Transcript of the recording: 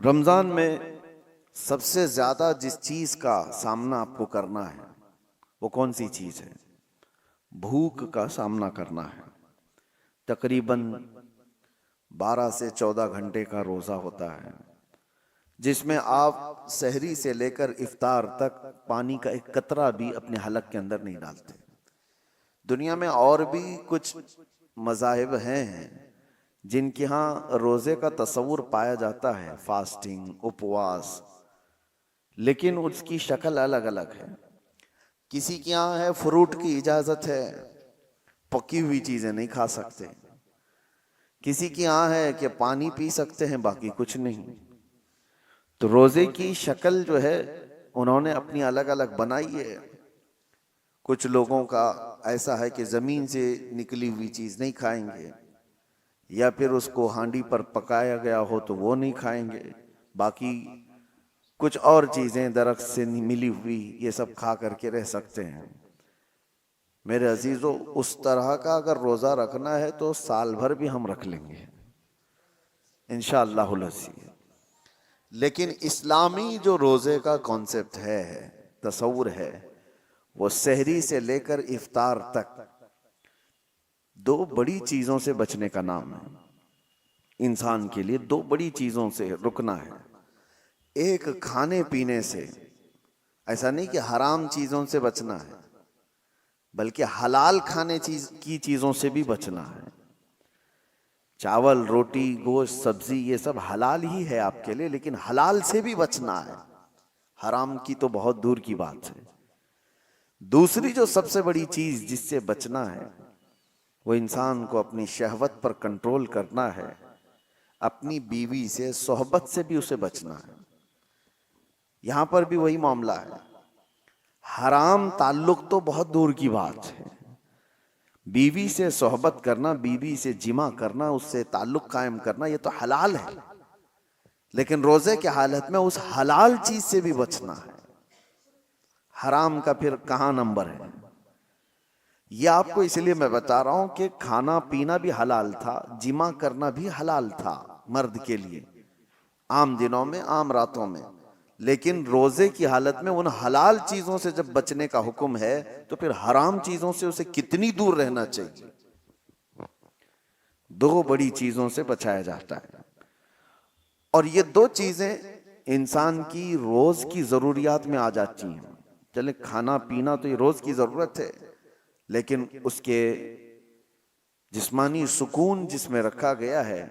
رمضان میں سب سے زیادہ جس چیز کا سامنا آپ کو کرنا ہے وہ کون سی چیز ہے؟ بھوک کا سامنا کرنا ہے۔ تقریباً 12 سے 14 گھنٹے کا روزہ ہوتا ہے، جس میں آپ سحری سے لے کر افطار تک پانی کا ایک قطرہ بھی اپنے حلق کے اندر نہیں ڈالتے۔ دنیا میں اور بھی کچھ مذاہب ہیں جن کے ہاں روزے کا تصور پایا جاتا ہے، فاسٹنگ، اپواس، لیکن اس کی شکل الگ الگ ہے۔ کسی کے یہاں ہے فروٹ کی اجازت ہے، پکی ہوئی چیزیں نہیں کھا سکتے۔ کسی کے یہاں ہے کہ پانی پی سکتے ہیں، باقی کچھ نہیں۔ تو روزے کی شکل جو ہے انہوں نے اپنی الگ الگ بنائی ہے۔ کچھ لوگوں کا ایسا ہے کہ زمین سے نکلی ہوئی چیز نہیں کھائیں گے، یا پھر اس کو ہانڈی پر پکایا گیا ہو تو وہ نہیں کھائیں گے، باقی کچھ اور چیزیں درخت سے ملی ہوئی یہ سب کھا کر کے رہ سکتے ہیں۔ میرے عزیزو، اس طرح کا اگر روزہ رکھنا ہے تو سال بھر بھی ہم رکھ لیں گے انشاءاللہ العزیز۔ لیکن اسلامی جو روزے کا کانسیپٹ ہے، تصور ہے، وہ سحری سے لے کر افطار تک دو بڑی چیزوں سے بچنے کا نام ہے۔ انسان کے لیے دو بڑی چیزوں سے رکنا ہے۔ ایک کھانے پینے سے، ایسا نہیں کہ حرام چیزوں سے بچنا ہے، بلکہ حلال کھانے کی چیزوں سے بھی بچنا ہے۔ چاول، روٹی، گوشت، سبزی یہ سب حلال ہی ہے آپ کے لیے، لیکن حلال سے بھی بچنا ہے، حرام کی تو بہت دور کی بات ہے۔ دوسری جو سب سے بڑی چیز جس سے بچنا ہے، وہ انسان کو اپنی شہوت پر کنٹرول کرنا ہے، اپنی بیوی سے، صحبت سے بھی اسے بچنا ہے۔ یہاں پر بھی وہی معاملہ ہے۔ حرام تعلق تو بہت دور کی بات ہے، بیوی سے صحبت کرنا، بیوی سے جمع کرنا، اس سے تعلق قائم کرنا، یہ تو حلال ہے، لیکن روزے کے حالت میں اس حلال چیز سے بھی بچنا ہے۔ حرام کا پھر کہاں نمبر ہے؟ یہ آپ کو اس لیے میں بتا رہا ہوں کہ کھانا پینا بھی حلال تھا، جمع کرنا بھی حلال تھا مرد کے لیے، عام دنوں میں، عام راتوں میں، لیکن روزے کی حالت میں ان حلال چیزوں سے جب بچنے کا حکم ہے تو پھر حرام چیزوں سے اسے کتنی دور رہنا چاہیے۔ دو بڑی چیزوں سے بچایا جاتا ہے، اور یہ دو چیزیں انسان کی روز کی ضروریات میں آ جاتی ہیں۔ چلے کھانا پینا تو یہ روز کی ضرورت ہے، لیکن اس کے جسمانی سکون جس میں رکھا گیا ہے